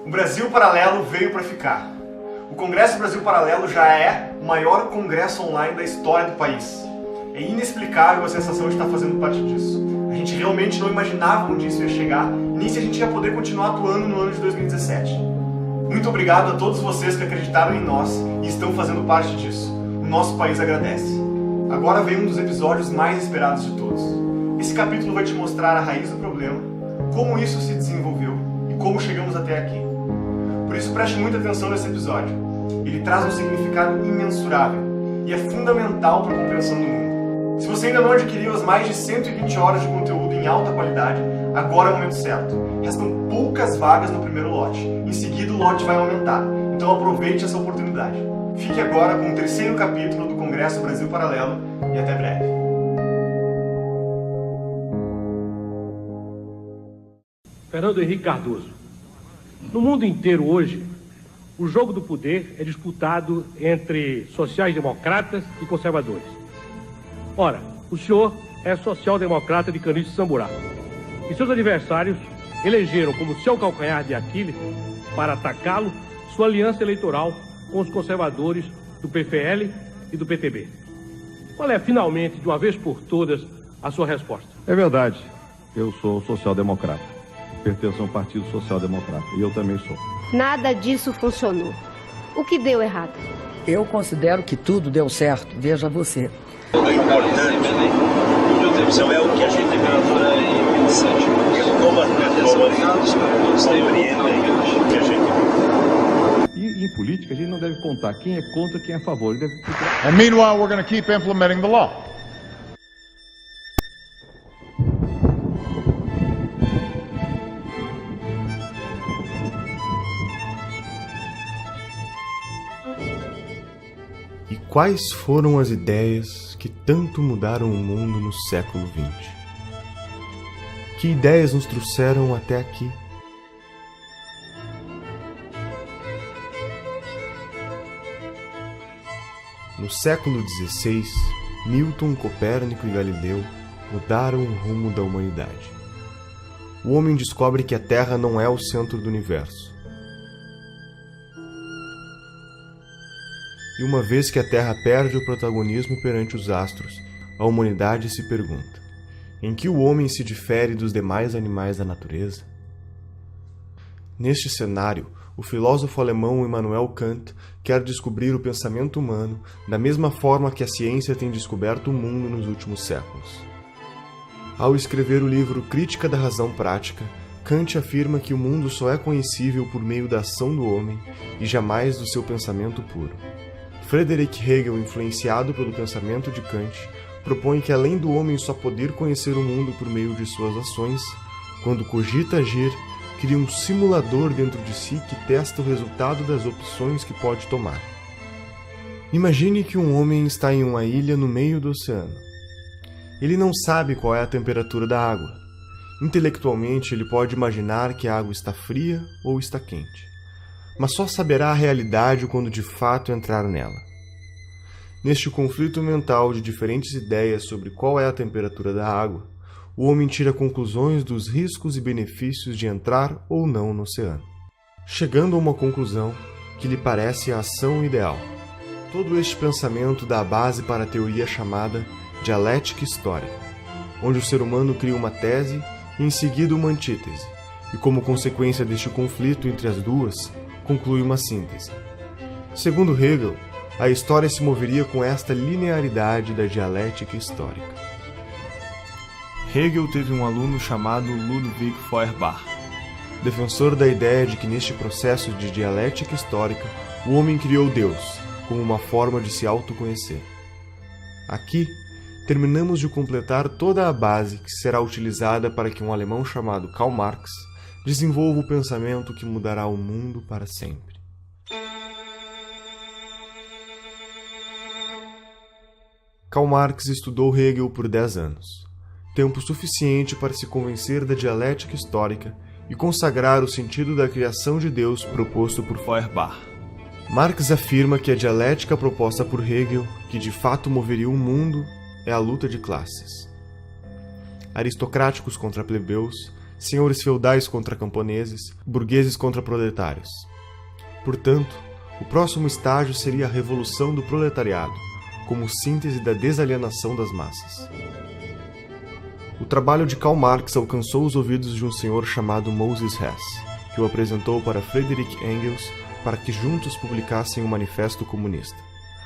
O Brasil Paralelo veio para ficar. O Congresso Brasil Paralelo já é o maior congresso online da história do país. É inexplicável a sensação de estar fazendo parte disso. A gente realmente não imaginava onde isso ia chegar, nem se a gente ia poder continuar atuando no ano de 2017. Muito obrigado a todos vocês que acreditaram em nós e estão fazendo parte disso. O nosso país agradece. Agora vem um dos episódios mais esperados de todos. Esse capítulo vai te mostrar a raiz do problema, como isso se desenvolveu e como chegamos até aqui. Por isso preste muita atenção nesse episódio. Ele traz um significado imensurável e é fundamental para a compreensão do mundo. Se você ainda não adquiriu as mais de 120 horas de conteúdo em alta qualidade, agora é o momento certo. Restam poucas vagas no primeiro lote. Em seguida o lote vai aumentar. Então aproveite essa oportunidade. Fique agora com o terceiro capítulo do Congresso Brasil Paralelo e até breve. Fernando Henrique Cardoso. No mundo inteiro hoje, o jogo do poder é disputado entre sociais-democratas e conservadores. Ora, o senhor é social-democrata de Caniço Samburá. E seus adversários elegeram como seu calcanhar de Aquiles, para atacá-lo, sua aliança eleitoral com os conservadores do PFL e do PTB. Qual é, finalmente, de uma vez por todas, a sua resposta? É verdade. Eu sou social-democrata. Pertenço a um partido social-democrata. E eu também sou. Nada disso funcionou. O que deu errado? Eu considero que tudo deu certo. Veja você. O importante, meu Deus, é o que a gente temperatura é interessante. Como todos compreendem o que a gente. E em política a gente não deve contar quem é contra, quem é a favor. Ele deve... And meanwhile, we're going to keep implementing the law. E quais foram as ideias que tanto mudaram o mundo no século XX? Que ideias nos trouxeram até aqui? No século XVI, Newton, Copérnico e Galileu mudaram o rumo da humanidade. O homem descobre que a Terra não é o centro do universo. E uma vez que a Terra perde o protagonismo perante os astros, a humanidade se pergunta: em que o homem se difere dos demais animais da natureza? Neste cenário, o filósofo alemão Immanuel Kant quer descobrir o pensamento humano da mesma forma que a ciência tem descoberto o mundo nos últimos séculos. Ao escrever o livro Crítica da Razão Prática, Kant afirma que o mundo só é conhecível por meio da ação do homem e jamais do seu pensamento puro. Friedrich Hegel, influenciado pelo pensamento de Kant, propõe que além do homem só poder conhecer o mundo por meio de suas ações, quando cogita agir, cria um simulador dentro de si que testa o resultado das opções que pode tomar. Imagine que um homem está em uma ilha no meio do oceano. Ele não sabe qual é a temperatura da água. Intelectualmente, ele pode imaginar que a água está fria ou está quente, mas só saberá a realidade quando de fato entrar nela. Neste conflito mental de diferentes ideias sobre qual é a temperatura da água, o homem tira conclusões dos riscos e benefícios de entrar ou não no oceano, chegando a uma conclusão que lhe parece a ação ideal. Todo este pensamento dá a base para a teoria chamada dialética histórica, onde o ser humano cria uma tese e em seguida uma antítese, e como consequência deste conflito entre as duas, conclui uma síntese. Segundo Hegel, a história se moveria com esta linearidade da dialética histórica. Hegel teve um aluno chamado Ludwig Feuerbach. Defensor da ideia de que neste processo de dialética histórica, o homem criou Deus, como uma forma de se autoconhecer. Aqui, terminamos de completar toda a base que será utilizada para que um alemão chamado Karl Marx desenvolva o pensamento que mudará o mundo para sempre. Karl Marx estudou Hegel por 10 anos. Tempo suficiente para se convencer da dialética histórica e consagrar o sentido da criação de Deus proposto por Feuerbach. Marx afirma que a dialética proposta por Hegel, que de fato moveria o mundo, é a luta de classes. Aristocráticos contra plebeus, senhores feudais contra camponeses, burgueses contra proletários. Portanto, o próximo estágio seria a revolução do proletariado, como síntese da desalienação das massas. O trabalho de Karl Marx alcançou os ouvidos de um senhor chamado Moses Hess, que o apresentou para Friedrich Engels para que juntos publicassem um manifesto comunista,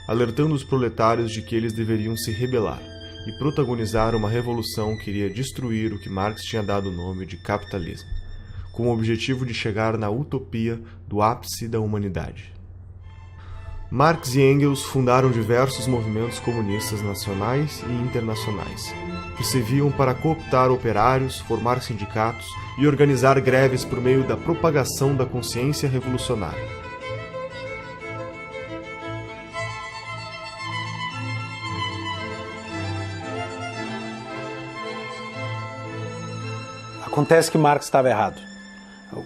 alertando os proletários de que eles deveriam se rebelar e protagonizar uma revolução que iria destruir o que Marx tinha dado o nome de capitalismo, com o objetivo de chegar na utopia do ápice da humanidade. Marx e Engels fundaram diversos movimentos comunistas nacionais e internacionais, que serviam para cooptar operários, formar sindicatos e organizar greves por meio da propagação da consciência revolucionária. Acontece que Marx estava errado.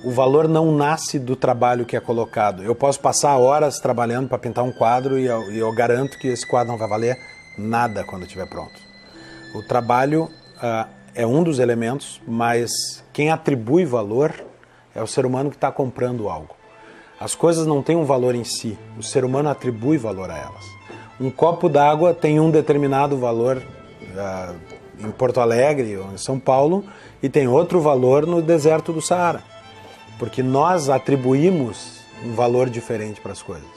O valor não nasce do trabalho que é colocado. Eu posso passar horas trabalhando para pintar um quadro e eu garanto que esse quadro não vai valer nada quando estiver pronto. O trabalho é um dos elementos, mas quem atribui valor é o ser humano que está comprando algo. As coisas não têm um valor em si, o ser humano atribui valor a elas. Um copo d'água tem um determinado valor em Porto Alegre ou em São Paulo e tem outro valor no deserto do Saara, porque nós atribuímos um valor diferente para as coisas.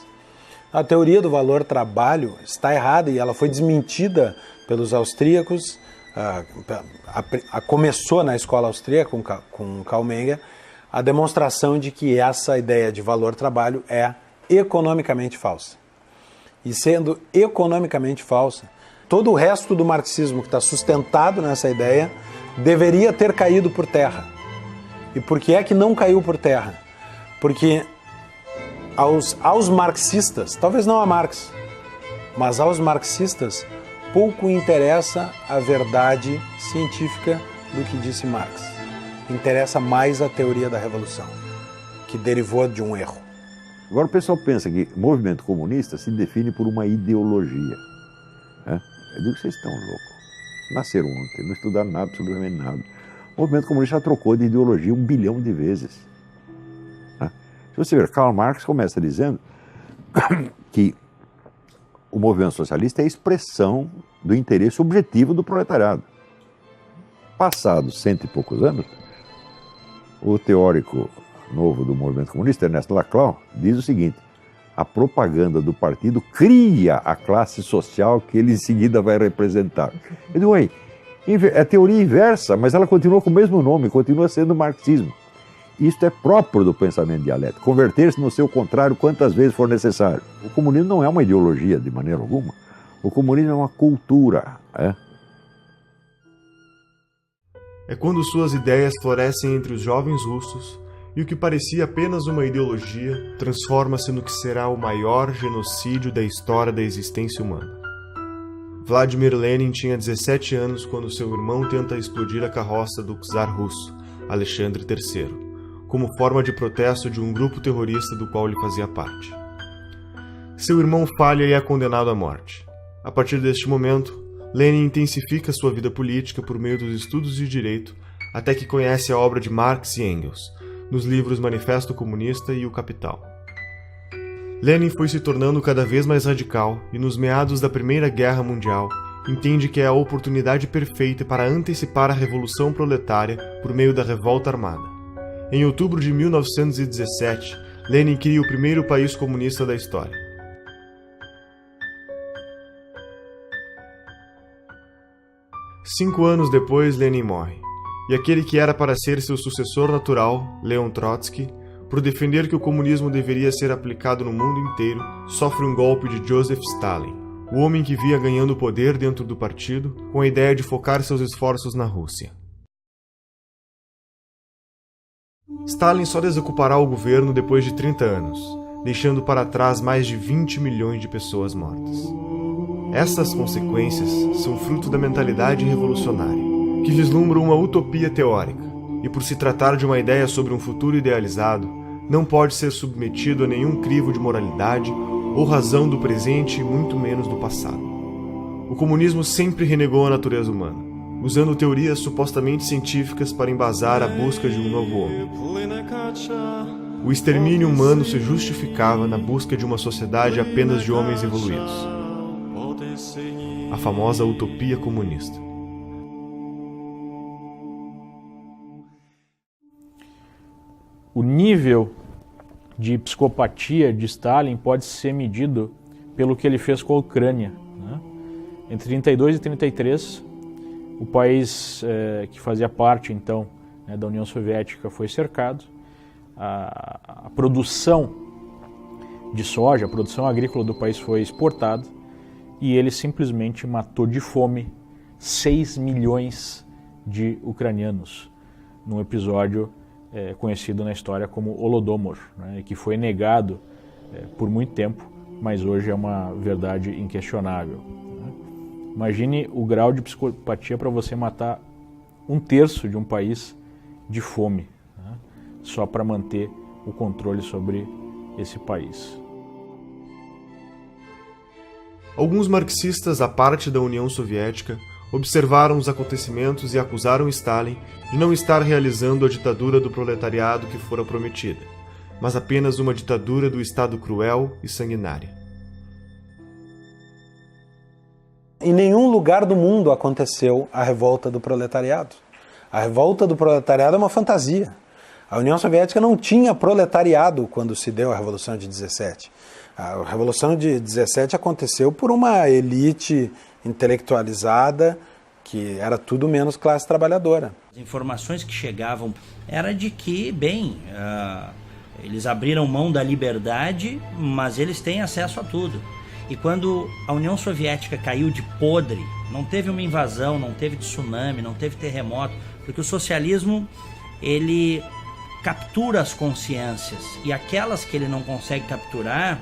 A teoria do valor trabalho está errada e ela foi desmentida pelos austríacos, começou na escola austríaca com Karl Menger, a demonstração de que essa ideia de valor trabalho é economicamente falsa. E sendo economicamente falsa, todo o resto do marxismo que está sustentado nessa ideia deveria ter caído por terra. E por que é que não caiu por terra? Porque aos marxistas, talvez não a Marx, mas aos marxistas, pouco interessa a verdade científica do que disse Marx. Interessa mais a teoria da revolução, que derivou de um erro. Agora o pessoal pensa que o movimento comunista se define por uma ideologia. Eu digo que vocês estão loucos. Nasceram ontem, não estudaram nada, absolutamente nada. O movimento comunista já trocou de ideologia 1 bilhão de vezes. Se você ver, Karl Marx começa dizendo que o movimento socialista é a expressão do interesse objetivo do proletariado. Passados 100 e poucos anos, o teórico novo do movimento comunista, Ernesto Laclau, diz o seguinte: a propaganda do partido cria a classe social que ele em seguida vai representar. Eu digo, é teoria inversa, mas ela continua com o mesmo nome, continua sendo marxismo. Isto é próprio do pensamento dialético, converter-se no seu contrário quantas vezes for necessário. O comunismo não é uma ideologia de maneira alguma, o comunismo é uma cultura. É quando suas ideias florescem entre os jovens russos e o que parecia apenas uma ideologia transforma-se no que será o maior genocídio da história da existência humana. Vladimir Lenin tinha 17 anos quando seu irmão tenta explodir a carroça do czar russo, Alexandre III, como forma de protesto de um grupo terrorista do qual ele fazia parte. Seu irmão falha e é condenado à morte. A partir deste momento, Lenin intensifica sua vida política por meio dos estudos de direito até que conhece a obra de Marx e Engels, nos livros Manifesto Comunista e O Capital. Lenin foi se tornando cada vez mais radical e, nos meados da Primeira Guerra Mundial, entende que é a oportunidade perfeita para antecipar a Revolução Proletária por meio da revolta armada. Em outubro de 1917, Lenin cria o primeiro país comunista da história. Cinco anos depois, Lenin morre, e aquele que era para ser seu sucessor natural, Leon Trotsky, por defender que o comunismo deveria ser aplicado no mundo inteiro, sofre um golpe de Joseph Stalin, o homem que via ganhando poder dentro do partido, com a ideia de focar seus esforços na Rússia. Stalin só desocupará o governo depois de 30 anos, deixando para trás mais de 20 milhões de pessoas mortas. Essas consequências são fruto da mentalidade revolucionária, que vislumbra uma utopia teórica, e por se tratar de uma ideia sobre um futuro idealizado, não pode ser submetido a nenhum crivo de moralidade ou razão do presente e muito menos do passado. O comunismo sempre renegou a natureza humana, usando teorias supostamente científicas para embasar a busca de um novo homem. O extermínio humano se justificava na busca de uma sociedade apenas de homens evoluídos. A famosa utopia comunista. O nível de psicopatia de Stalin pode ser medido pelo que ele fez com a Ucrânia, né? Entre 32 e 33, o país que fazia parte, então, da União Soviética foi cercado. A produção de soja, a produção agrícola do país foi exportada e ele simplesmente matou de fome 6 milhões de ucranianos, num episódio conhecido na história como Holodomor, né, que foi negado por muito tempo, mas hoje é uma verdade inquestionável. Né? Imagine o grau de psicopatia para você matar 1/3 de um país de fome, né, só para manter o controle sobre esse país. Alguns marxistas, à parte da União Soviética, observaram os acontecimentos e acusaram Stalin de não estar realizando a ditadura do proletariado que fora prometida, mas apenas uma ditadura do Estado cruel e sanguinária. Em nenhum lugar do mundo aconteceu a revolta do proletariado. A revolta do proletariado é uma fantasia. A União Soviética não tinha proletariado quando se deu a Revolução de 17. A Revolução de 17 aconteceu por uma elite intelectualizada que era tudo menos classe trabalhadora. As informações que chegavam era de que, eles abriram mão da liberdade, mas eles têm acesso a tudo. E quando a União Soviética caiu de podre, não teve uma invasão, não teve tsunami, não teve terremoto, porque o socialismo, ele captura as consciências, e aquelas que ele não consegue capturar,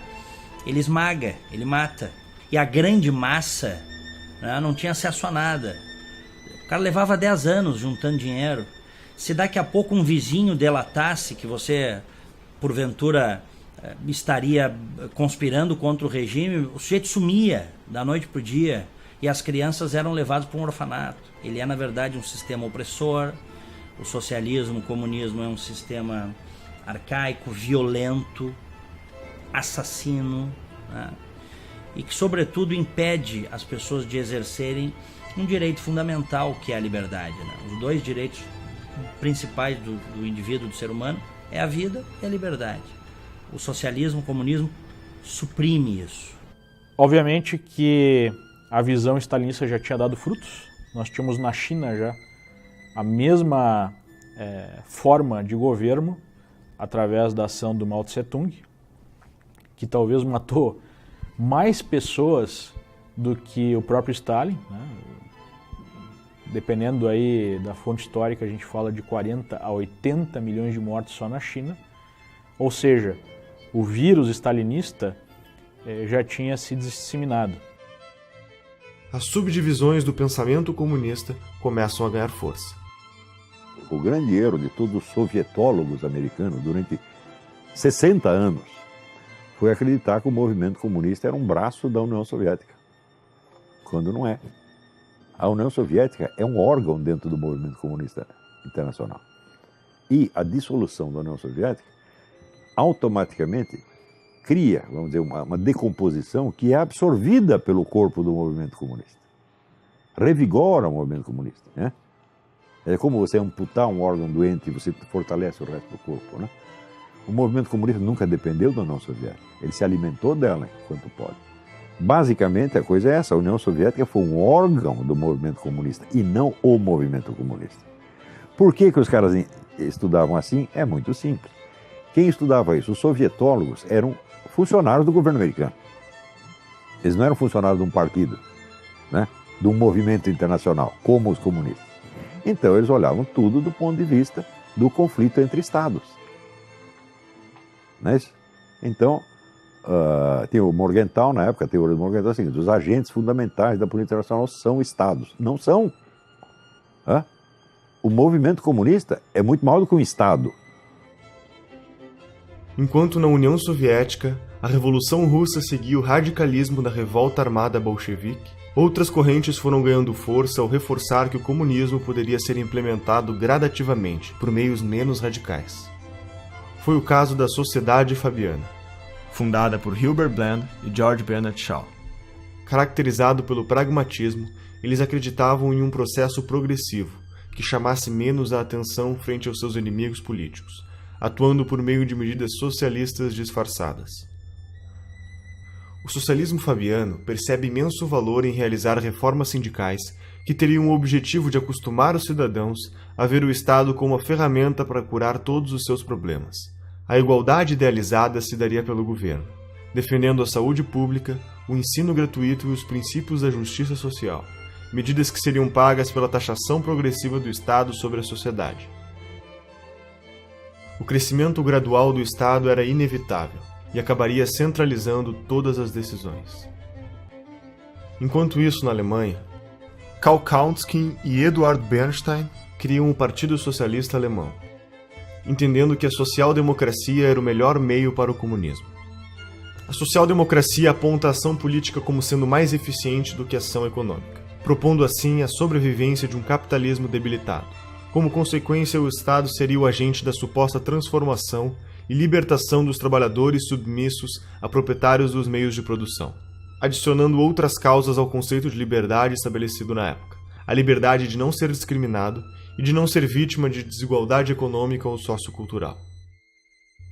ele esmaga, ele mata. E a grande massa, né, não tinha acesso a nada. O cara levava 10 anos juntando dinheiro. Se daqui a pouco um vizinho delatasse que você, porventura, estaria conspirando contra o regime, o sujeito sumia da noite para o dia e as crianças eram levadas para um orfanato. Ele é, na verdade, um sistema opressor. O socialismo, o comunismo é um sistema arcaico, violento, assassino, né? E que, sobretudo, impede as pessoas de exercerem um direito fundamental, que é a liberdade, né? Os dois direitos principais do indivíduo, do ser humano, é a vida e a liberdade. O socialismo, o comunismo suprime isso. Obviamente que a visão stalinista já tinha dado frutos. Nós tínhamos na China já a mesma forma de governo através da ação do Mao Tse-tung, que talvez matou mais pessoas do que o próprio Stalin, né? Dependendo aí da fonte histórica, a gente fala de 40 a 80 milhões de mortes só na China. Ou seja, o vírus stalinista já tinha se disseminado. As subdivisões do pensamento comunista começam a ganhar força. O grande erro de todos os sovietólogos americanos durante 60 anos foi acreditar que o movimento comunista era um braço da União Soviética, quando não é. A União Soviética é um órgão dentro do movimento comunista internacional. E a dissolução da União Soviética automaticamente cria, vamos dizer, uma decomposição que é absorvida pelo corpo do movimento comunista. Revigora o movimento comunista, né? É como você amputar um órgão doente e você fortalece o resto do corpo, né? O movimento comunista nunca dependeu da União Soviética. Ele se alimentou dela enquanto pode. Basicamente, a coisa é essa. A União Soviética foi um órgão do movimento comunista e não o movimento comunista. Por que os caras estudavam assim? É muito simples. Quem estudava isso? Os sovietólogos eram funcionários do governo americano. Eles não eram funcionários de um partido, né? De um movimento internacional, como os comunistas. Então, eles olhavam tudo do ponto de vista do conflito entre estados. Não é isso? Então, tem o Morgenthau, na época, a teoria do Morgenthau, é o seguinte: os agentes fundamentais da política internacional são estados. Não são. O movimento comunista é muito maior do que um estado. Enquanto na União Soviética, a Revolução Russa seguia o radicalismo da revolta armada bolchevique, Outras correntes foram ganhando força ao reforçar que o comunismo poderia ser implementado gradativamente, por meios menos radicais. Foi o caso da Sociedade Fabiana, fundada por Hilbert Bland e George Bernard Shaw. Caracterizado pelo pragmatismo, eles acreditavam em um processo progressivo, que chamasse menos a atenção frente aos seus inimigos políticos, atuando por meio de medidas socialistas disfarçadas. O socialismo fabiano percebe imenso valor em realizar reformas sindicais que teriam o objetivo de acostumar os cidadãos a ver o Estado como uma ferramenta para curar todos os seus problemas. A igualdade idealizada se daria pelo governo, defendendo a saúde pública, o ensino gratuito e os princípios da justiça social, medidas que seriam pagas pela taxação progressiva do Estado sobre a sociedade. O crescimento gradual do Estado era inevitável e acabaria centralizando todas as decisões. Enquanto isso, na Alemanha, Karl Kautsky e Eduard Bernstein criam o Partido Socialista Alemão, entendendo que a social-democracia era o melhor meio para o comunismo. A social-democracia aponta a ação política como sendo mais eficiente do que a ação econômica, propondo assim a sobrevivência de um capitalismo debilitado. Como consequência, o Estado seria o agente da suposta transformação e libertação dos trabalhadores submissos a proprietários dos meios de produção, adicionando outras causas ao conceito de liberdade estabelecido na época: a liberdade de não ser discriminado e de não ser vítima de desigualdade econômica ou sociocultural.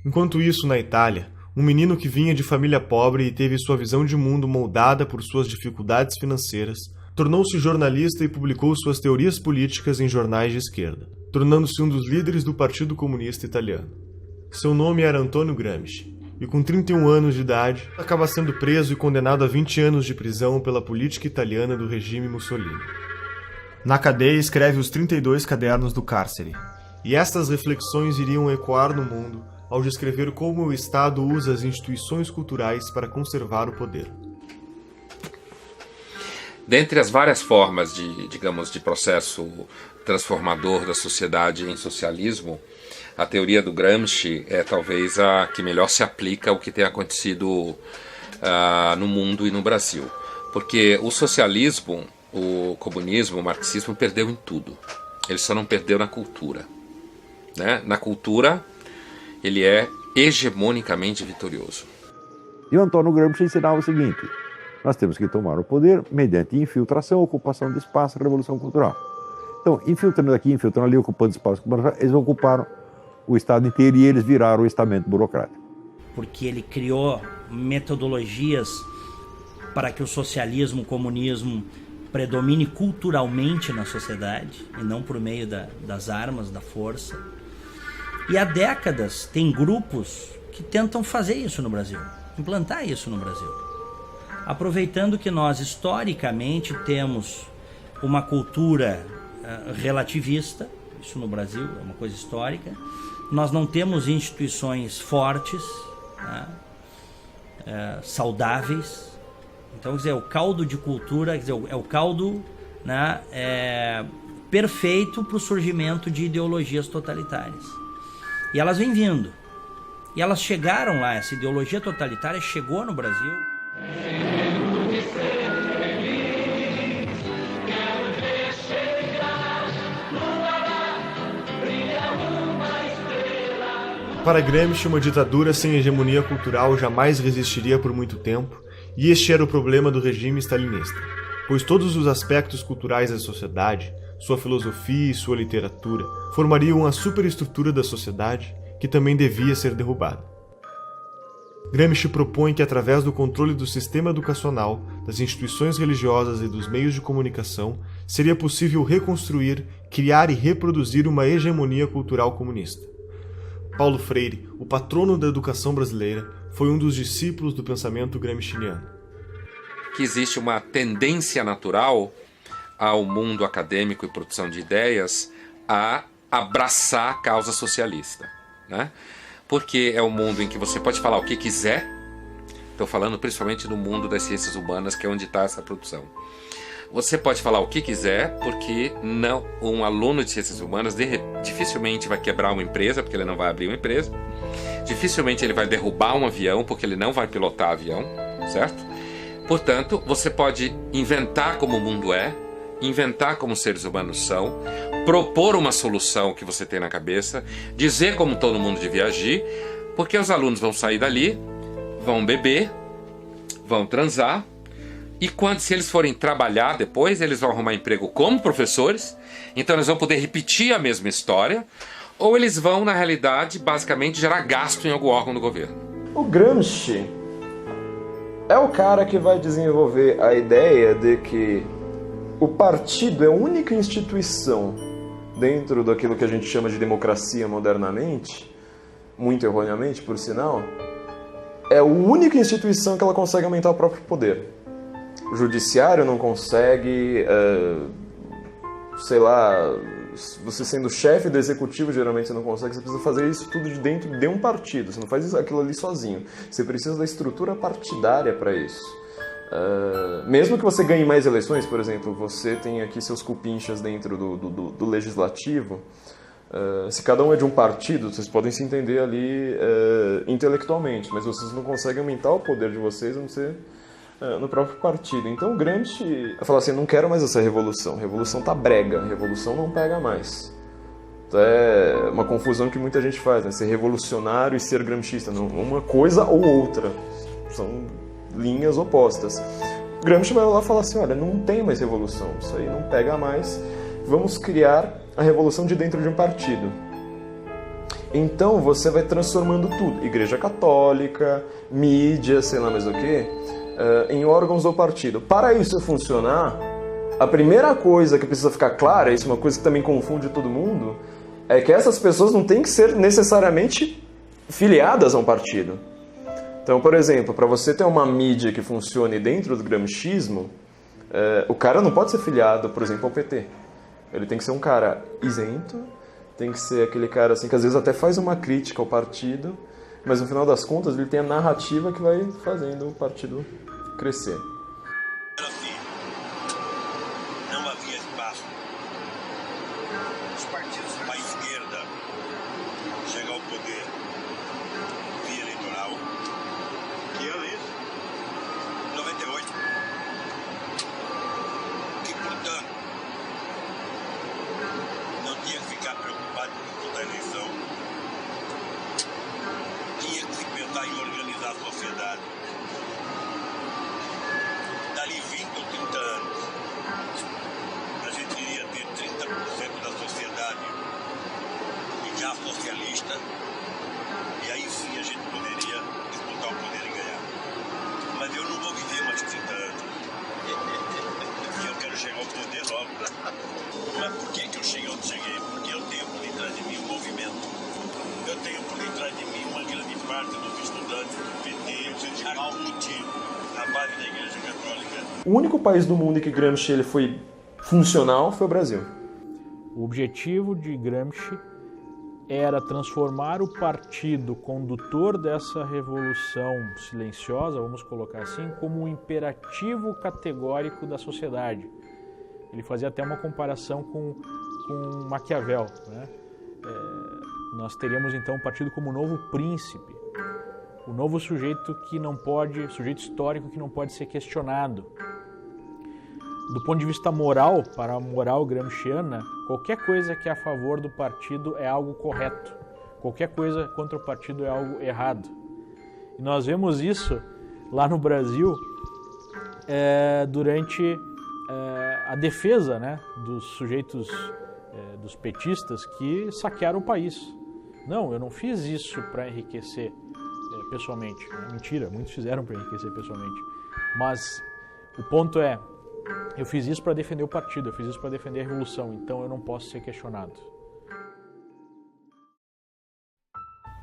Enquanto isso, na Itália, um menino que vinha de família pobre e teve sua visão de mundo moldada por suas dificuldades financeiras, tornou-se jornalista e publicou suas teorias políticas em jornais de esquerda, tornando-se um dos líderes do Partido Comunista Italiano. Seu nome era Antonio Gramsci, e com 31 anos de idade, acaba sendo preso e condenado a 20 anos de prisão pela política italiana do regime Mussolini. Na cadeia escreve os 32 cadernos do cárcere. E estas reflexões iriam ecoar no mundo ao descrever como o Estado usa as instituições culturais para conservar o poder. Dentre as várias formas de processo transformador da sociedade em socialismo, a teoria do Gramsci é talvez a que melhor se aplica ao que tem acontecido no mundo e no Brasil. Porque o socialismo, o comunismo, o marxismo perdeu em tudo. Ele só não perdeu na cultura. Né? Na cultura, ele é hegemonicamente vitorioso. E o Antônio Gramsci ensinava o seguinte: nós temos que tomar o poder mediante infiltração, ocupação de espaço, revolução cultural. Então, infiltrando aqui, infiltrando ali, ocupando espaço, eles ocuparam o Estado inteiro e eles viraram o estamento burocrático. Porque ele criou metodologias para que o socialismo, o comunismo predomine culturalmente na sociedade e não por meio das armas, da força. E há décadas tem grupos que tentam fazer isso no Brasil, implantar isso no Brasil. Aproveitando que nós historicamente temos uma cultura relativista, isso no Brasil é uma coisa histórica, nós não temos instituições fortes, né, saudáveis. Então, quer dizer, o caldo de cultura, quer dizer, é o caldo, né, perfeito para o surgimento de ideologias totalitárias. E elas vêm vindo. E elas chegaram lá, essa ideologia totalitária chegou no Brasil. Para Gramsci, uma ditadura sem hegemonia cultural jamais resistiria por muito tempo, e este era o problema do regime stalinista, pois todos os aspectos culturais da sociedade, sua filosofia e sua literatura, formariam a superestrutura da sociedade que também devia ser derrubada. Gramsci propõe que, através do controle do sistema educacional, das instituições religiosas e dos meios de comunicação, seria possível reconstruir, criar e reproduzir uma hegemonia cultural comunista. Paulo Freire, o patrono da educação brasileira, foi um dos discípulos do pensamento gramsciano. Que existe uma tendência natural ao mundo acadêmico e produção de ideias a abraçar a causa socialista, né? Porque é um mundo em que você pode falar o que quiser. Estou falando principalmente no mundo das ciências humanas, que é onde está essa produção. Você pode falar o que quiser, porque não, um aluno de ciências humanas dificilmente vai quebrar uma empresa, porque ele não vai abrir uma empresa. Dificilmente ele vai derrubar um avião, porque ele não vai pilotar avião, certo? Portanto, você pode inventar como o mundo é, inventar como os seres humanos são, propor uma solução que você tem na cabeça, dizer como todo mundo devia agir, porque os alunos vão sair dali, vão beber, vão transar, e se eles forem trabalhar depois, eles vão arrumar emprego como professores, então eles vão poder repetir a mesma história, ou eles vão, na realidade, basicamente gerar gasto em algum órgão do governo. O Gramsci é o cara que vai desenvolver a ideia de que o partido é a única instituição dentro daquilo que a gente chama de democracia modernamente, muito erroneamente, por sinal, é a única instituição que ela consegue aumentar o próprio poder. O judiciário não consegue, sei lá, você sendo chefe do executivo, geralmente você não consegue, você precisa fazer isso tudo de dentro de um partido, você não faz aquilo ali sozinho, você precisa da estrutura partidária para isso. Mesmo que você ganhe mais eleições, por exemplo, você tem aqui seus cupinchas dentro do legislativo, se cada um é de um partido, vocês podem se entender ali intelectualmente, mas vocês não conseguem aumentar o poder de vocês, a não ser no próprio partido. Então o Gramsci fala assim, não quero mais essa revolução, revolução tá brega, revolução não pega mais. Então é uma confusão que muita gente faz, né? Ser revolucionário e ser gramscista, não, uma coisa ou outra, são linhas opostas. O Gramsci vai lá e fala assim, olha, não tem mais revolução, isso aí não pega mais, vamos criar a revolução de dentro de um partido. Então você vai transformando tudo, Igreja Católica, mídia, sei lá mais o que, em órgãos do partido. Para isso funcionar, a primeira coisa que precisa ficar clara, isso é uma coisa que também confunde todo mundo, é que essas pessoas não têm que ser necessariamente filiadas a um partido. Então, por exemplo, para você ter uma mídia que funcione dentro do gramscismo, o cara não pode ser filiado, por exemplo, ao PT. Ele tem que ser um cara isento, tem que ser aquele cara assim, que às vezes até faz uma crítica ao partido, mas no final das contas ele tem a narrativa que vai fazendo o partido crescer. Não havia espaço. Os partidos à esquerda chegar ao poder via eleitoral. Que ano é isso? 98. E, portanto, não tinha que ficar preocupado com toda a eleição. Tinha que se pensar em organizar a sociedade. Dali 20 ou 30 anos, a gente iria ter 30% da sociedade já socialista, e aí sim a gente poderia disputar o poder e ganhar. Mas eu não vou viver mais 30 anos. E eu quero chegar ao poder logo. Mas por que eu cheguei onde cheguei? Porque eu tenho por detrás de mim um movimento. Eu tenho por detrás de mim uma grande parte dos estudantes do PT, a CUT, a base da Igreja Católica. O único país do mundo em que Gramsci ele foi funcional foi o Brasil. O objetivo de Gramsci era transformar o partido condutor dessa revolução silenciosa, vamos colocar assim, como um imperativo categórico da sociedade. Ele fazia até uma comparação com Maquiavel, né? Nós teríamos então o partido como o novo príncipe, o novo sujeito sujeito histórico que não pode ser questionado. Do ponto de vista moral, para a moral gramsciana, qualquer coisa que é a favor do partido é algo correto. Qualquer coisa contra o partido é algo errado. E nós vemos isso lá no Brasil durante a defesa, né, dos sujeitos, dos petistas que saquearam o país. Não, eu não fiz isso para enriquecer pessoalmente. Mentira, muitos fizeram para enriquecer pessoalmente. Mas o ponto é, eu fiz isso para defender o partido, eu fiz isso para defender a revolução, então eu não posso ser questionado.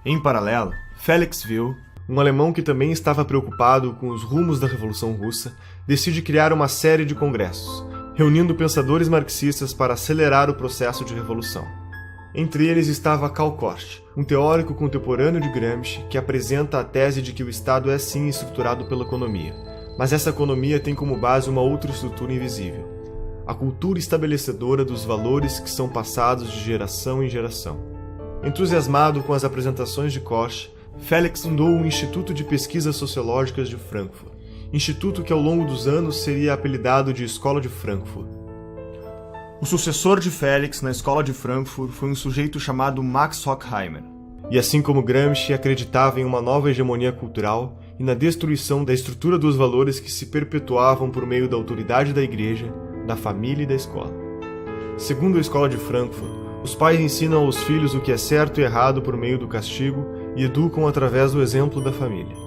Em paralelo, Felix Wills, um alemão que também estava preocupado com os rumos da Revolução Russa, decide criar uma série de congressos, reunindo pensadores marxistas para acelerar o processo de revolução. Entre eles estava Karl Korsch, um teórico contemporâneo de Gramsci que apresenta a tese de que o Estado é sim estruturado pela economia, mas essa economia tem como base uma outra estrutura invisível, a cultura estabelecedora dos valores que são passados de geração em geração. Entusiasmado com as apresentações de Korsch, Felix fundou o Instituto de Pesquisas Sociológicas de Frankfurt instituto que ao longo dos anos seria apelidado de Escola de Frankfurt. O sucessor de Félix na Escola de Frankfurt foi um sujeito chamado Max Horkheimer, e assim como Gramsci acreditava em uma nova hegemonia cultural e na destruição da estrutura dos valores que se perpetuavam por meio da autoridade da igreja, da família e da escola. Segundo a Escola de Frankfurt, os pais ensinam aos filhos o que é certo e errado por meio do castigo e educam através do exemplo da família.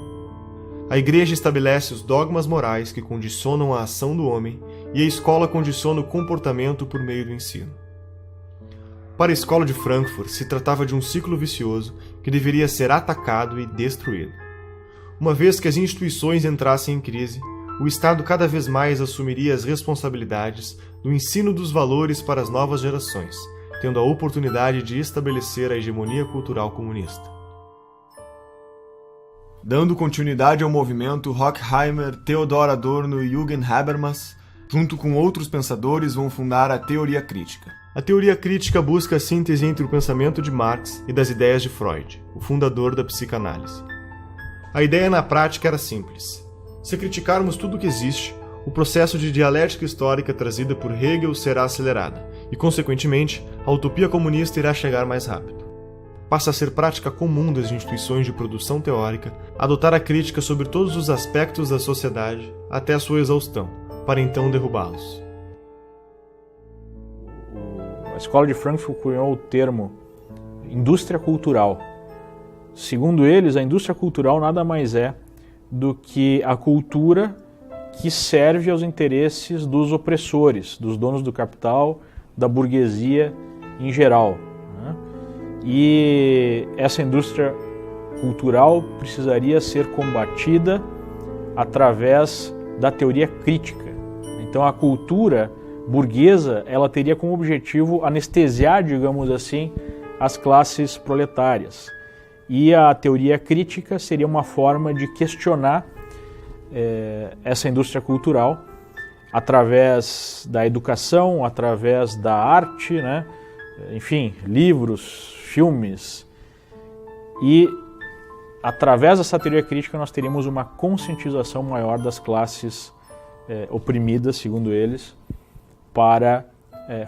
A igreja estabelece os dogmas morais que condicionam a ação do homem e a escola condiciona o comportamento por meio do ensino. Para a Escola de Frankfurt, se tratava de um ciclo vicioso que deveria ser atacado e destruído. Uma vez que as instituições entrassem em crise, o Estado cada vez mais assumiria as responsabilidades do ensino dos valores para as novas gerações, tendo a oportunidade de estabelecer a hegemonia cultural comunista. Dando continuidade ao movimento, Horkheimer, Theodor Adorno e Jürgen Habermas, junto com outros pensadores, vão fundar a teoria crítica. A teoria crítica busca a síntese entre o pensamento de Marx e das ideias de Freud, o fundador da psicanálise. A ideia na prática era simples. Se criticarmos tudo o que existe, o processo de dialética histórica trazida por Hegel será acelerado, e, consequentemente, a utopia comunista irá chegar mais rápido. Passa a ser prática comum das instituições de produção teórica adotar a crítica sobre todos os aspectos da sociedade até a sua exaustão, para então derrubá-los. A Escola de Frankfurt cunhou o termo indústria cultural. Segundo eles, a indústria cultural nada mais é do que a cultura que serve aos interesses dos opressores, dos donos do capital, da burguesia em geral. E essa indústria cultural precisaria ser combatida através da teoria crítica. Então a cultura burguesa, ela teria como objetivo anestesiar, digamos assim, as classes proletárias. E a teoria crítica seria uma forma de questionar essa indústria cultural através da educação, através da arte, né? Enfim, livros, filmes. E através dessa teoria crítica nós teríamos uma conscientização maior das classes oprimidas, segundo eles, para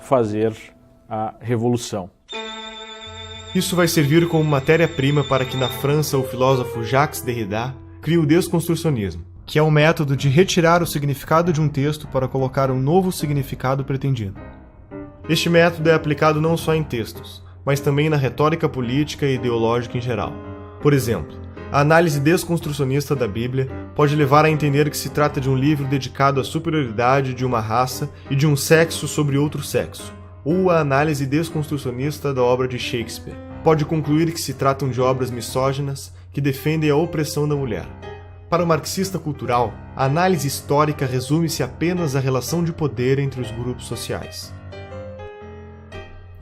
fazer a revolução. Isso vai servir como matéria-prima para que na França o filósofo Jacques Derrida crie o desconstrucionismo, que é o método de retirar o significado de um texto para colocar um novo significado pretendido. Este método é aplicado não só em textos, mas também na retórica política e ideológica em geral. Por exemplo, a análise desconstrucionista da Bíblia pode levar a entender que se trata de um livro dedicado à superioridade de uma raça e de um sexo sobre outro sexo, ou a análise desconstrucionista da obra de Shakespeare pode concluir que se tratam de obras misóginas que defendem a opressão da mulher. Para o marxista cultural, a análise histórica resume-se apenas à relação de poder entre os grupos sociais.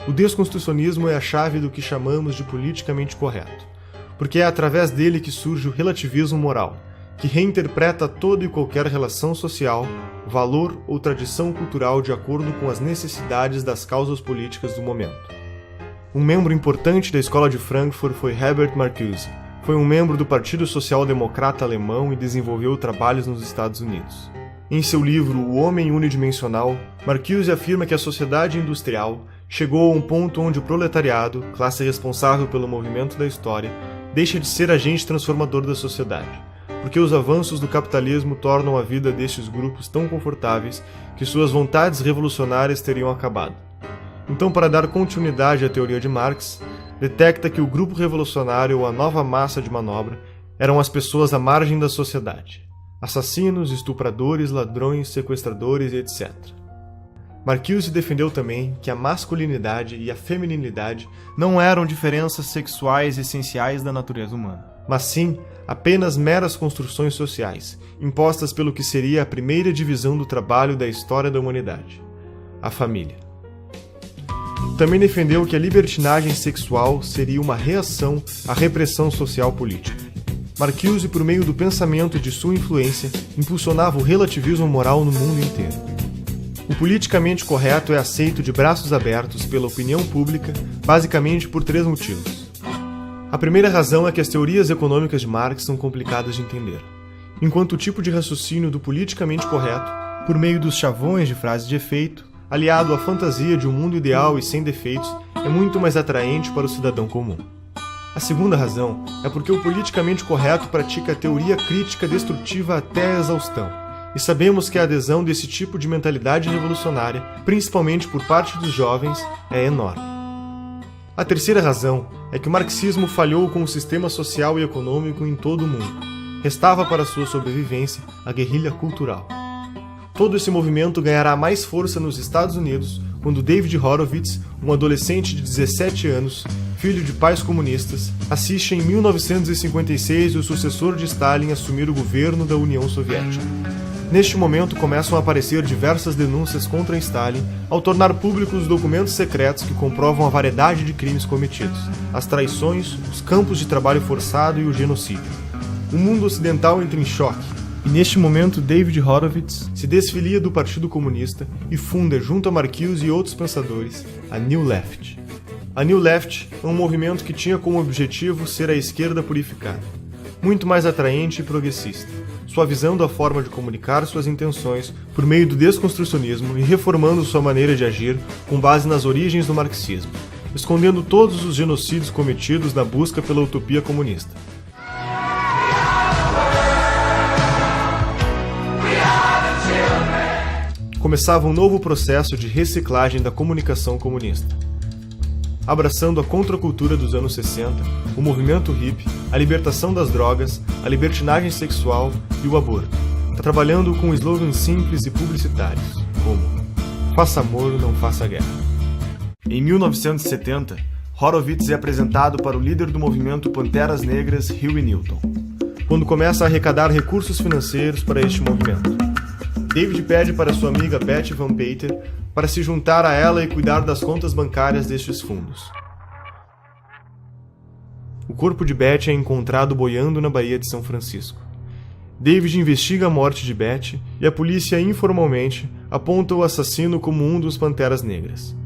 O desconstrucionismo é a chave do que chamamos de politicamente correto, porque é através dele que surge o relativismo moral, que reinterpreta toda e qualquer relação social, valor ou tradição cultural de acordo com as necessidades das causas políticas do momento. Um membro importante da Escola de Frankfurt foi Herbert Marcuse. Foi um membro do Partido Social Democrata Alemão e desenvolveu trabalhos nos Estados Unidos. Em seu livro O Homem Unidimensional, Marcuse afirma que a sociedade industrial chegou a um ponto onde o proletariado, classe responsável pelo movimento da história, deixa de ser agente transformador da sociedade, porque os avanços do capitalismo tornam a vida destes grupos tão confortáveis que suas vontades revolucionárias teriam acabado. Então, para dar continuidade à teoria de Marx, detecta que o grupo revolucionário ou a nova massa de manobra eram as pessoas à margem da sociedade, assassinos, estupradores, ladrões, sequestradores e etc. Marcuse defendeu também que a masculinidade e a feminilidade não eram diferenças sexuais essenciais da natureza humana, mas sim apenas meras construções sociais, impostas pelo que seria a primeira divisão do trabalho da história da humanidade, a família. Também defendeu que a libertinagem sexual seria uma reação à repressão social política. Marcuse, por meio do pensamento e de sua influência, impulsionava o relativismo moral no mundo inteiro. O politicamente correto é aceito de braços abertos pela opinião pública, basicamente por 3 motivos. A primeira razão é que as teorias econômicas de Marx são complicadas de entender. enquanto o tipo de raciocínio do politicamente correto, por meio dos chavões de frases de efeito, aliado à fantasia de um mundo ideal e sem defeitos, é muito mais atraente para o cidadão comum. A segunda razão é porque o politicamente correto pratica a teoria crítica destrutiva até a exaustão, e sabemos que a adesão desse tipo de mentalidade revolucionária, principalmente por parte dos jovens, é enorme. A terceira razão é que o marxismo falhou com o sistema social e econômico em todo o mundo. Restava para sua sobrevivência a guerrilha cultural. Todo esse movimento ganhará mais força nos Estados Unidos quando David Horowitz, um adolescente de 17 anos, filho de pais comunistas, assiste em 1956 o sucessor de Stalin assumir o governo da União Soviética. Neste momento começam a aparecer diversas denúncias contra Stalin ao tornar públicos os documentos secretos que comprovam a variedade de crimes cometidos, as traições, os campos de trabalho forçado e o genocídio. O mundo ocidental entra em choque, e neste momento David Horowitz se desfilia do Partido Comunista e funda, junto a Marcuse e outros pensadores, a New Left. A New Left é um movimento que tinha como objetivo ser a esquerda purificada, muito mais atraente e progressista, suavizando a forma de comunicar suas intenções por meio do desconstrucionismo e reformando sua maneira de agir com base nas origens do marxismo, escondendo todos os genocídios cometidos na busca pela utopia comunista. Começava um novo processo de reciclagem da comunicação comunista. Abraçando a contracultura dos anos 60, o movimento hippie, a libertação das drogas, a libertinagem sexual e o aborto, trabalhando com slogans simples e publicitários, como "Faça amor, não faça guerra". Em 1970, Horowitz é apresentado para o líder do movimento Panteras Negras, Huey Newton, quando começa a arrecadar recursos financeiros para este movimento. David pede para sua amiga Betty Van Pater para se juntar a ela e cuidar das contas bancárias destes fundos. O corpo de Betty é encontrado boiando na Baía de São Francisco. David investiga a morte de Betty e a polícia informalmente aponta o assassino como um dos Panteras Negras.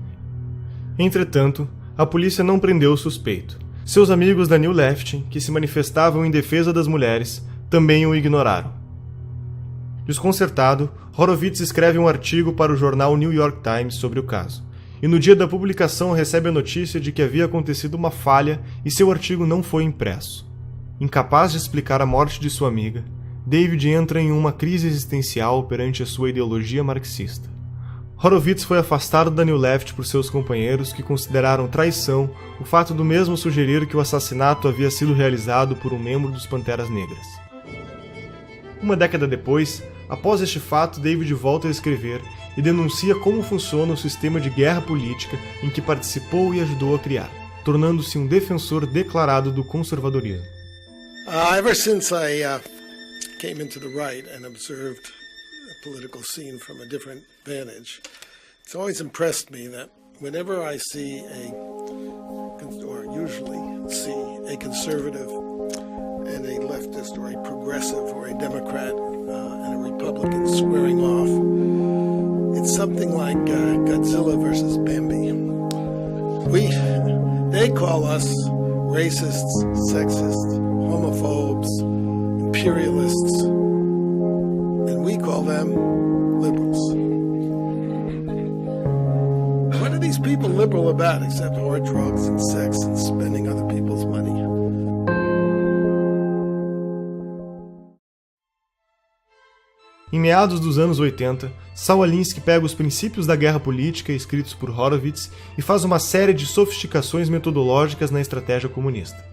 Entretanto, a polícia não prendeu o suspeito. Seus amigos da New Left, que se manifestavam em defesa das mulheres, também o ignoraram. Desconcertado, Horowitz escreve um artigo para o jornal New York Times sobre o caso, e no dia da publicação recebe a notícia de que havia acontecido uma falha e seu artigo não foi impresso. Incapaz de explicar a morte de sua amiga, David entra em uma crise existencial perante a sua ideologia marxista. Horowitz foi afastado da New Left por seus companheiros, que consideraram traição o fato do mesmo sugerir que o assassinato havia sido realizado por um membro dos Panteras Negras. Uma década depois, após este fato, David volta a escrever e denuncia como funciona o sistema de guerra política em que participou e ajudou a criar, tornando-se um defensor declarado do conservadorismo. Ever since I came into the right and observed the political scene from a different vantage, it's always impressed me that whenever I see or usually see a conservative and a leftist or a progressive or a Democrat and a Republican squaring off, it's something like Godzilla versus Bambi. They call us racists, sexists, homophobes, imperialists, and we call them liberals. What are these people liberal about except hard drugs and sex and spending other people's money? Em meados dos anos 80, Saul Alinsky pega os princípios da guerra política escritos por Horowitz e faz uma série de sofisticações metodológicas na estratégia comunista.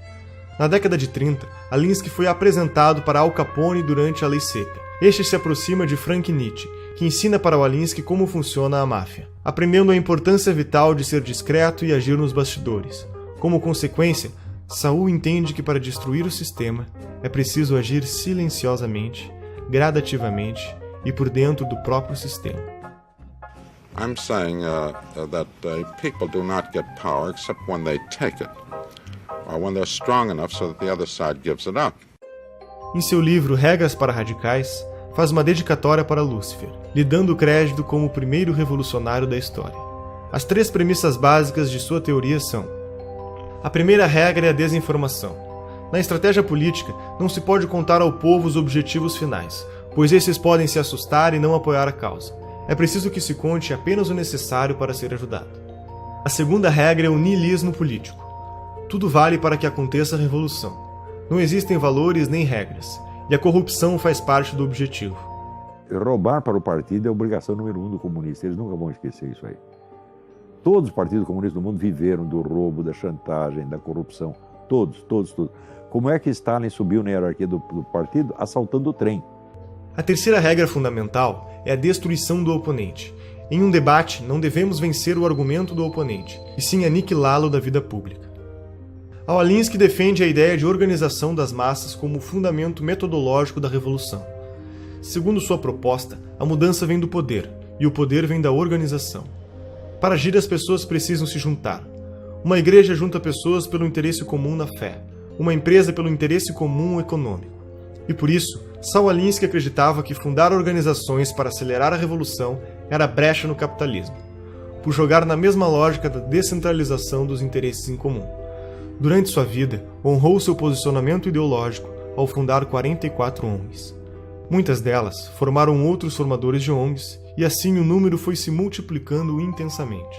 Na década de 30, Alinsky foi apresentado para Al Capone durante a Lei Seca. Este se aproxima de Frank Nietzsche, que ensina para o Alinsky como funciona a máfia, aprendendo a importância vital de ser discreto e agir nos bastidores. Como consequência, Saul entende que para destruir o sistema é preciso agir silenciosamente, gradativamente e por dentro do próprio sistema. I'm saying that people do not get power except when they take it, or when they're strong enough so that the other side gives it up. Em seu livro Regras para Radicais, faz uma dedicatória para Lúcifer, lhe dando crédito como o primeiro revolucionário da história. As 3 premissas básicas de sua teoria são: a primeira regra é a desinformação. Na estratégia política, não se pode contar ao povo os objetivos finais, pois esses podem se assustar e não apoiar a causa. É preciso que se conte apenas o necessário para ser ajudado. A segunda regra é o niilismo político. Tudo vale para que aconteça a revolução. Não existem valores nem regras, e a corrupção faz parte do objetivo. Roubar para o partido é a obrigação número 1 do comunista. Eles nunca vão esquecer isso aí. Todos os partidos comunistas do mundo viveram do roubo, da chantagem, da corrupção. Todos. Como é que Stalin subiu na hierarquia do partido? Assaltando o trem. A terceira regra fundamental é a destruição do oponente. Em um debate, não devemos vencer o argumento do oponente, e sim aniquilá-lo da vida pública. Alinsky defende a ideia de organização das massas como o fundamento metodológico da revolução. Segundo sua proposta, a mudança vem do poder, e o poder vem da organização. Para agir, as pessoas precisam se juntar. Uma igreja junta pessoas pelo interesse comum na fé, uma empresa pelo interesse comum econômico. E por isso, Saul Alinsky acreditava que fundar organizações para acelerar a revolução era brecha no capitalismo, por jogar na mesma lógica da descentralização dos interesses em comum. Durante sua vida, honrou seu posicionamento ideológico ao fundar 44 ONGs. Muitas delas formaram outros formadores de ONGs, e assim o número foi se multiplicando intensamente.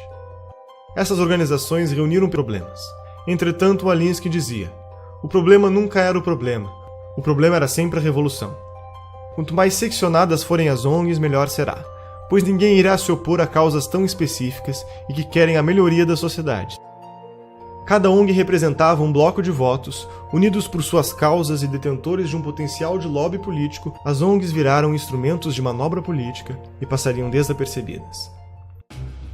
Essas organizações reuniram problemas. Entretanto, Alinsky dizia: o problema nunca era o problema era sempre a revolução. Quanto mais seccionadas forem as ONGs, melhor será, pois ninguém irá se opor a causas tão específicas e que querem a melhoria da sociedade. Cada ONG representava um bloco de votos, unidos por suas causas e detentores de um potencial de lobby político. As ONGs viraram instrumentos de manobra política e passariam desapercebidas.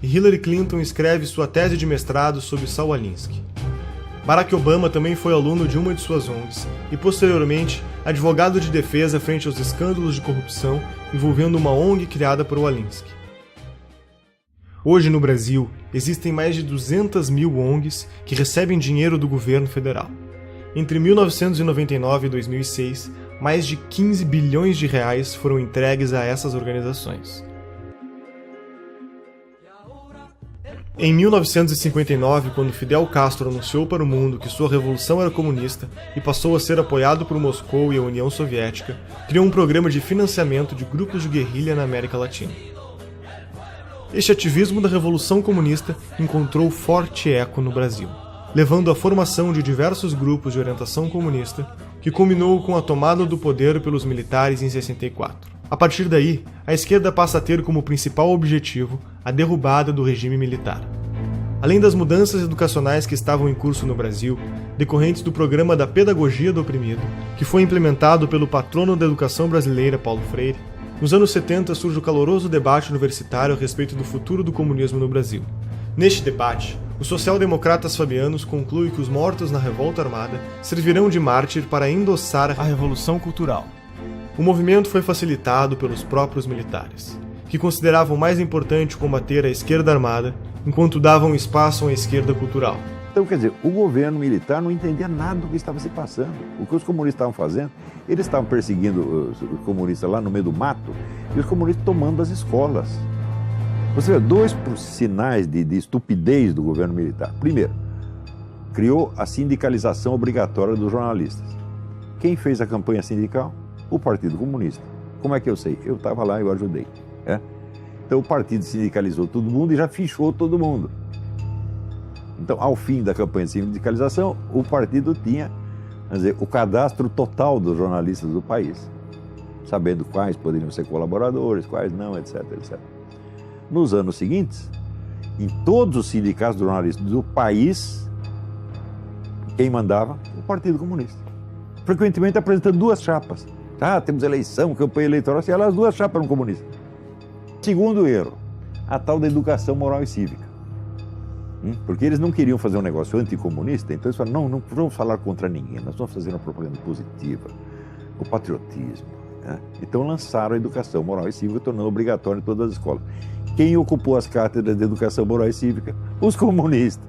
E Hillary Clinton escreve sua tese de mestrado sobre Saul Alinsky. Barack Obama também foi aluno de uma de suas ONGs e, posteriormente, advogado de defesa frente aos escândalos de corrupção envolvendo uma ONG criada por Alinsky. Hoje, no Brasil, existem mais de 200 mil ONGs que recebem dinheiro do governo federal. Entre 1999 e 2006, mais de 15 bilhões de reais foram entregues a essas organizações. Em 1959, quando Fidel Castro anunciou para o mundo que sua revolução era comunista e passou a ser apoiado por Moscou e a União Soviética, criou um programa de financiamento de grupos de guerrilha na América Latina. Este ativismo da Revolução Comunista encontrou forte eco no Brasil, levando à formação de diversos grupos de orientação comunista, que culminou com a tomada do poder pelos militares em 64. A partir daí, a esquerda passa a ter como principal objetivo a derrubada do regime militar. Além das mudanças educacionais que estavam em curso no Brasil, decorrentes do programa da Pedagogia do Oprimido, que foi implementado pelo patrono da educação brasileira, Paulo Freire, nos anos 70 surge o caloroso debate universitário a respeito do futuro do comunismo no Brasil. Neste debate, os social-democratas fabianos concluem que os mortos na revolta armada servirão de mártir para endossar a Revolução Cultural. O movimento foi facilitado pelos próprios militares, que consideravam mais importante combater a esquerda armada, enquanto davam espaço à esquerda cultural. Então, quer dizer, o governo militar não entendia nada do que estava se passando. O que os comunistas estavam fazendo, eles estavam perseguindo os comunistas lá no meio do mato, e os comunistas tomando as escolas. Você vê, dois sinais de estupidez do governo militar. Primeiro, criou a sindicalização obrigatória dos jornalistas. Quem fez a campanha sindical? O Partido Comunista. Como é que eu sei? Eu estava lá e eu ajudei. Então o partido sindicalizou todo mundo e já fichou todo mundo. Então, ao fim da campanha de sindicalização, o partido tinha, quer dizer, o cadastro total dos jornalistas do país, sabendo quais poderiam ser colaboradores, quais não, etc, etc. Nos anos seguintes, em todos os sindicatos de jornalistas do país, quem mandava? O Partido Comunista. Frequentemente apresentando duas chapas. Temos eleição, campanha eleitoral, e as duas chapas eram comunistas. Segundo erro, a tal da educação moral e cívica. Porque eles não queriam fazer um negócio anticomunista, então eles falaram, não vamos falar contra ninguém, nós vamos fazer uma propaganda positiva, o patriotismo. Então lançaram a educação moral e cívica, tornando obrigatório em todas as escolas. Quem ocupou as cátedras de educação moral e cívica? Os comunistas.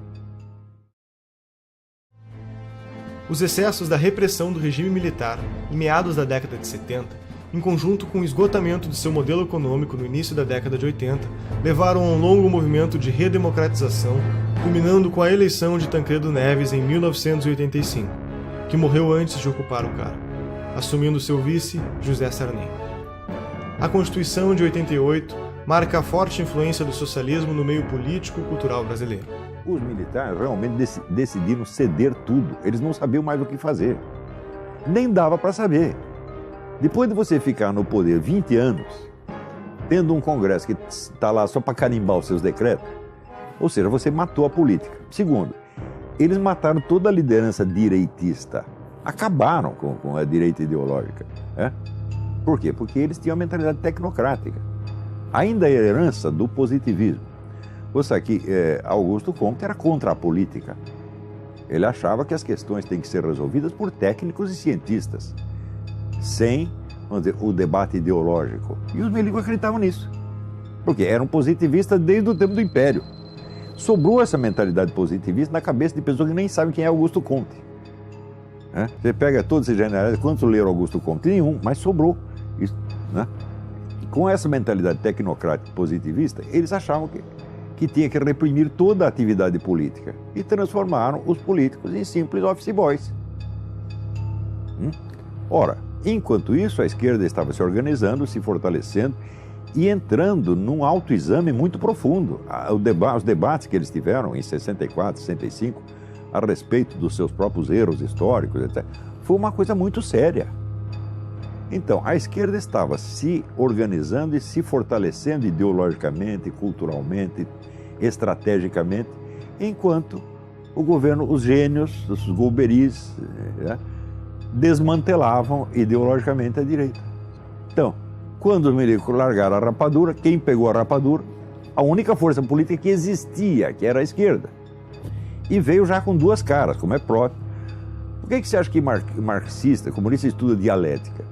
Os excessos da repressão do regime militar, em meados da década de 70, em conjunto com o esgotamento de seu modelo econômico no início da década de 80, levaram a um longo movimento de redemocratização, culminando com a eleição de Tancredo Neves em 1985. que morreu antes de ocupar o cargo, assumindo seu vice, José Sarney. A Constituição de 88 marca a forte influência do socialismo no meio político e cultural brasileiro. Os militares realmente decidiram ceder tudo. Eles não sabiam mais o que fazer. Nem dava para saber. Depois de você ficar no poder 20 anos, tendo um Congresso que está lá só para carimbar os seus decretos, ou seja, você matou a política. Segundo, eles mataram toda a liderança direitista. Acabaram com a direita ideológica. Né? Por quê? Porque eles tinham a mentalidade tecnocrática. Ainda a herança do positivismo. Você sabe que Augusto Comte era contra a política. Ele achava que as questões têm que ser resolvidas por técnicos e cientistas, sem, vamos dizer, o debate ideológico. E os milicos acreditavam nisso, porque eram positivistas desde o tempo do Império. Sobrou essa mentalidade positivista na cabeça de pessoas que nem sabem quem é Augusto Comte. Você pega todos esses generais, quantos leram Augusto Comte? Nenhum, mas sobrou. Isso, né? Com essa mentalidade tecnocrática positivista, eles achavam que tinha que reprimir toda a atividade política e transformaram os políticos em simples office boys. Ora, enquanto isso, a esquerda estava se organizando, se fortalecendo e entrando num autoexame muito profundo. Os debates que eles tiveram em 64, 65, a respeito dos seus próprios erros históricos, etc., foi uma coisa muito séria. Então, a esquerda estava se organizando e se fortalecendo ideologicamente, culturalmente, estrategicamente, enquanto o governo, os gênios, os golberis, desmantelavam ideologicamente a direita. Então, quando os milicos largaram a rapadura, quem pegou a rapadura? A única força política que existia, que era a esquerda. E veio já com duas caras, como é próprio. Por que você acha que marxista, comunista, estuda dialética?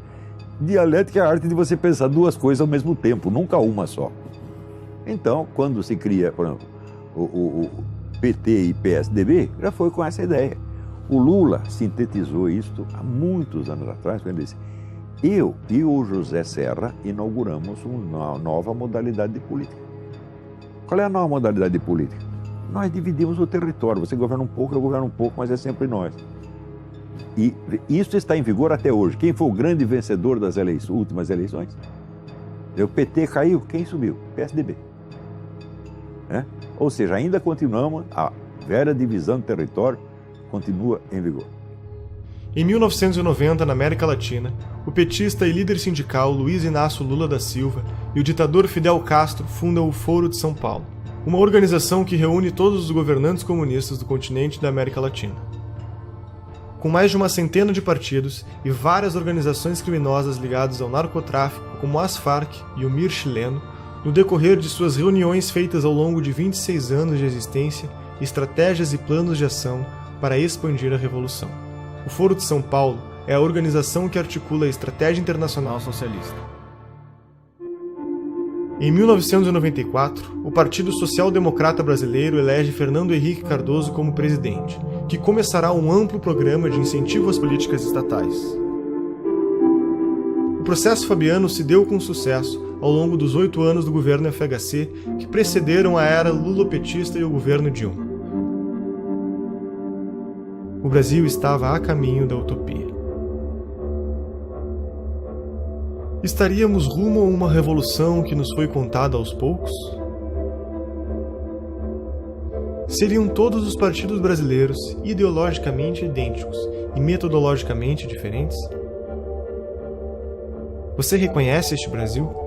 Dialética é a arte de você pensar duas coisas ao mesmo tempo, nunca uma só. Então, quando se cria, por exemplo, o PT e PSDB, já foi com essa ideia. O Lula sintetizou isto há muitos anos atrás, quando ele disse: eu e o José Serra inauguramos uma nova modalidade de política. Qual é a nova modalidade de política? Nós dividimos o território, você governa um pouco, eu governo um pouco, mas é sempre nós. E isso está em vigor até hoje. Quem foi o grande vencedor das últimas eleições? O PT caiu, quem subiu? PSDB. Ou seja, ainda continuamos, a velha divisão de território continua em vigor. Em 1990, na América Latina, o petista e líder sindical Luiz Inácio Lula da Silva e o ditador Fidel Castro fundam o Foro de São Paulo, uma organização que reúne todos os governantes comunistas do continente da América Latina. Com mais de uma centena de partidos e várias organizações criminosas ligadas ao narcotráfico, como as Farc e o MIR chileno, no decorrer de suas reuniões feitas ao longo de 26 anos de existência, estratégias e planos de ação para expandir a revolução. O Foro de São Paulo é a organização que articula a estratégia internacional socialista. Em 1994, o Partido Social Democrata Brasileiro elege Fernando Henrique Cardoso como presidente, que começará um amplo programa de incentivo às políticas estatais. O processo fabiano se deu com sucesso ao longo dos 8 anos do governo FHC que precederam a era lulopetista e o governo Dilma. O Brasil estava a caminho da utopia. Estaríamos rumo a uma revolução que nos foi contada aos poucos? Seriam todos os partidos brasileiros ideologicamente idênticos e metodologicamente diferentes? Você reconhece este Brasil?